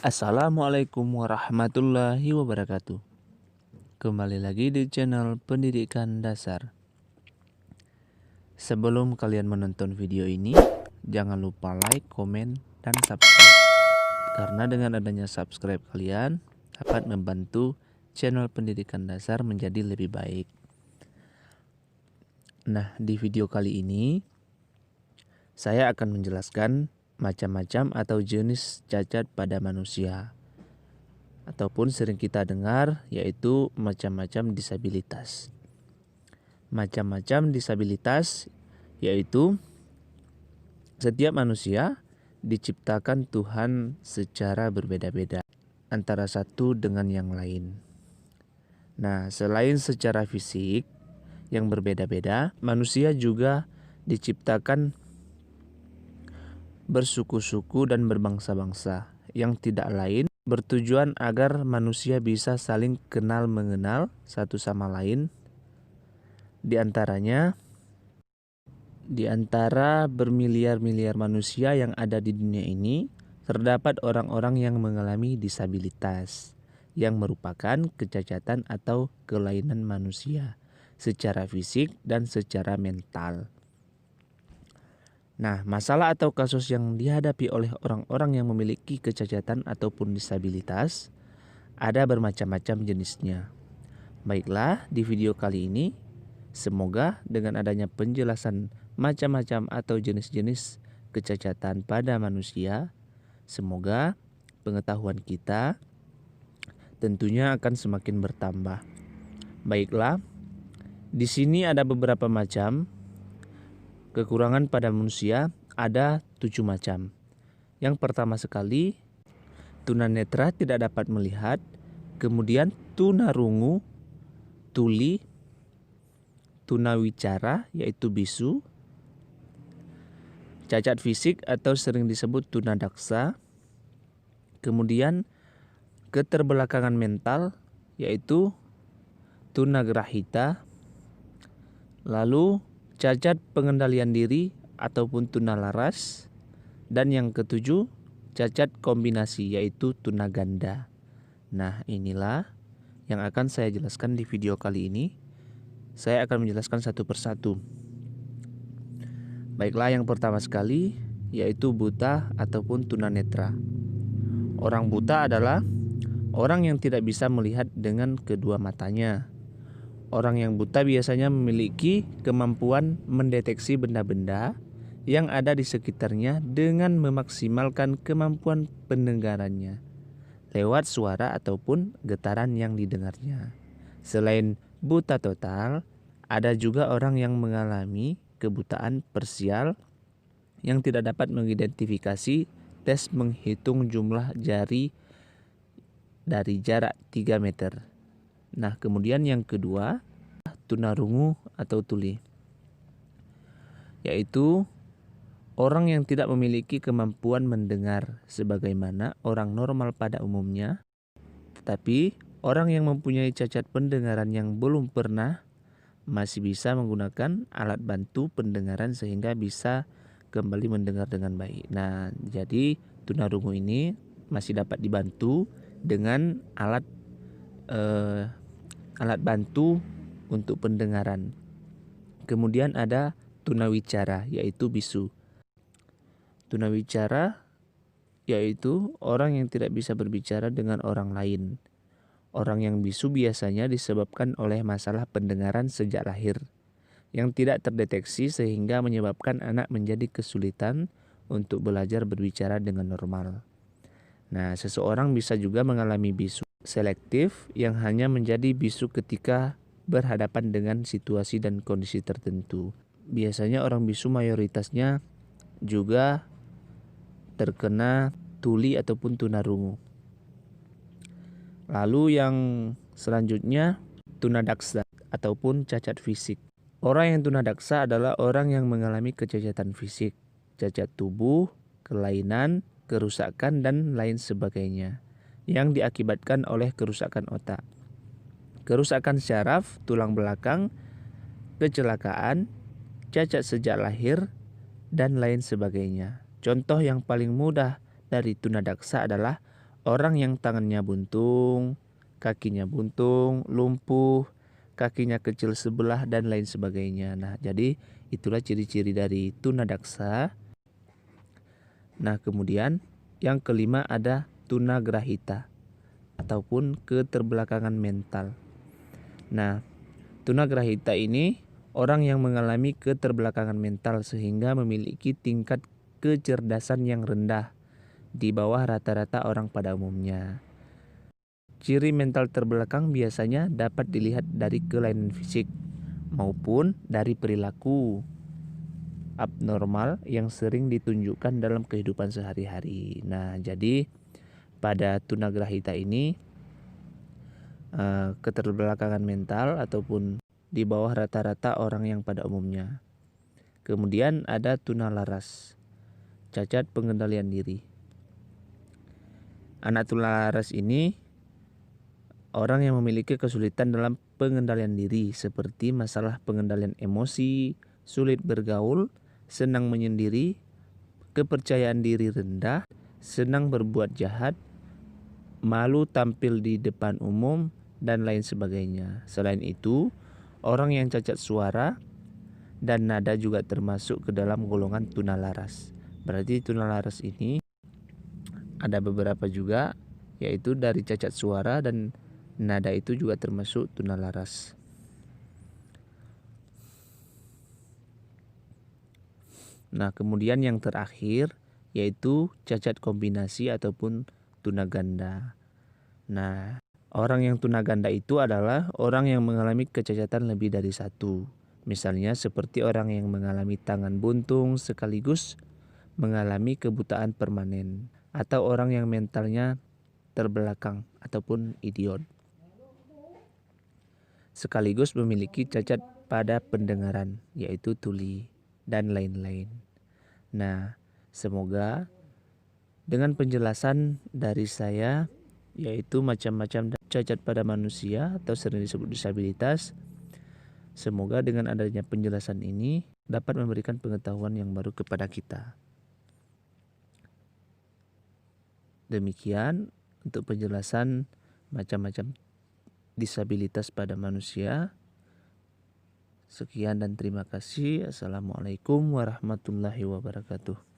Assalamualaikum warahmatullahi wabarakatuh. Kembali lagi di channel Pendidikan Dasar. Sebelum kalian menonton video ini, jangan lupa like, komen, dan subscribe. Karena dengan adanya subscribe kalian dapat membantu channel Pendidikan Dasar menjadi lebih baik. Nah, di video kali ini saya akan menjelaskan macam-macam atau jenis cacat pada manusia, ataupun sering kita dengar yaitu macam-macam disabilitas. Macam-macam disabilitas yaitu setiap manusia diciptakan Tuhan secara berbeda-beda antara satu dengan yang lain. Nah, selain secara fisik yang berbeda-beda, manusia juga diciptakan bersuku-suku dan berbangsa-bangsa yang tidak lain bertujuan agar manusia bisa saling kenal mengenal satu sama lain. Di antara bermiliar-miliar manusia yang ada di dunia ini, terdapat orang-orang yang mengalami disabilitas, yang merupakan kecacatan atau kelainan manusia secara fisik dan secara mental. Nah, masalah atau kasus yang dihadapi oleh orang-orang yang memiliki kecacatan ataupun disabilitas ada bermacam-macam jenisnya. Baiklah, di video kali ini semoga dengan adanya penjelasan macam-macam atau jenis-jenis kecacatan pada manusia, semoga pengetahuan kita tentunya akan semakin bertambah. Baiklah, di sini ada beberapa macam kekurangan pada manusia, ada 7 macam. Yang pertama sekali, tunanetra tidak dapat melihat, kemudian tunarungu, tuli, tunawicara yaitu bisu, cacat fisik atau sering disebut tunadaksa, kemudian keterbelakangan mental yaitu tunagrahita, lalu cacat pengendalian diri ataupun tunalaras, dan yang ketujuh cacat kombinasi yaitu tunaganda. Nah, inilah yang akan saya jelaskan di video kali ini. Saya akan menjelaskan satu persatu. Baiklah, yang pertama sekali yaitu buta ataupun tunanetra. Orang buta adalah orang yang tidak bisa melihat dengan kedua matanya. Orang yang buta biasanya memiliki kemampuan mendeteksi benda-benda yang ada di sekitarnya dengan memaksimalkan kemampuan pendengarannya lewat suara ataupun getaran yang didengarnya. Selain buta total, ada juga orang yang mengalami kebutaan parsial yang tidak dapat mengidentifikasi tes menghitung jumlah jari dari jarak 3 meter. Nah, kemudian yang kedua, tunarungu atau tuli, yaitu orang yang tidak memiliki kemampuan mendengar sebagaimana orang normal pada umumnya, tetapi orang yang mempunyai cacat pendengaran yang belum pernah masih bisa menggunakan alat bantu pendengaran sehingga bisa kembali mendengar dengan baik. Nah, jadi tunarungu ini masih dapat dibantu dengan alat bantu untuk pendengaran. Kemudian ada tunawicara yaitu bisu. Tunawicara yaitu orang yang tidak bisa berbicara dengan orang lain. Orang yang bisu biasanya disebabkan oleh masalah pendengaran sejak lahir yang tidak terdeteksi sehingga menyebabkan anak menjadi kesulitan untuk belajar berbicara dengan normal. Nah, seseorang bisa juga mengalami bisu selektif yang hanya menjadi bisu ketika berhadapan dengan situasi dan kondisi tertentu. Biasanya orang bisu mayoritasnya juga terkena tuli ataupun tunarungu. Lalu yang selanjutnya tunadaksa ataupun cacat fisik. Orang yang tunadaksa adalah orang yang mengalami kecacatan fisik, cacat tubuh, kelainan, kerusakan dan lain sebagainya yang diakibatkan oleh kerusakan otak, kerusakan syaraf, tulang belakang, kecelakaan, cacat sejak lahir, dan lain sebagainya. Contoh yang paling mudah dari tunadaksa adalah orang yang tangannya buntung, kakinya buntung, lumpuh, kakinya kecil sebelah, dan lain sebagainya. Nah, jadi itulah ciri-ciri dari tunadaksa. Nah, kemudian yang kelima ada tunagrahita ataupun keterbelakangan mental. Nah, tunagrahita ini orang yang mengalami keterbelakangan mental sehingga memiliki tingkat kecerdasan yang rendah di bawah rata-rata orang pada umumnya. Ciri mental terbelakang biasanya dapat dilihat dari kelainan fisik maupun dari perilaku abnormal yang sering ditunjukkan dalam kehidupan sehari-hari. Nah, jadi pada tunagrahita ini keterbelakangan mental ataupun di bawah rata-rata orang yang pada umumnya. Kemudian ada tunalaras, cacat pengendalian diri. Anak tunalaras ini orang yang memiliki kesulitan dalam pengendalian diri seperti masalah pengendalian emosi, sulit bergaul, senang menyendiri, kepercayaan diri rendah, senang berbuat jahat, malu tampil di depan umum, dan lain sebagainya. Selain itu, orang yang cacat suara dan nada juga termasuk ke dalam golongan tunalaras. Berarti tunalaras ini ada beberapa juga, yaitu dari cacat suara dan nada itu juga termasuk tunalaras. Nah, kemudian yang terakhir yaitu cacat kombinasi ataupun tunaganda. Nah, orang yang tunaganda itu adalah orang yang mengalami kecacatan lebih dari satu. Misalnya seperti orang yang mengalami tangan buntung sekaligus mengalami kebutaan permanen, atau orang yang mentalnya terbelakang ataupun idiot, sekaligus memiliki cacat pada pendengaran yaitu tuli dan lain-lain. Nah, semoga dengan penjelasan dari saya yaitu macam-macam cacat pada manusia atau sering disebut disabilitas, semoga dengan adanya penjelasan ini dapat memberikan pengetahuan yang baru kepada kita. Demikian untuk penjelasan macam-macam disabilitas pada manusia. Sekian dan terima kasih. Assalamualaikum warahmatullahi wabarakatuh.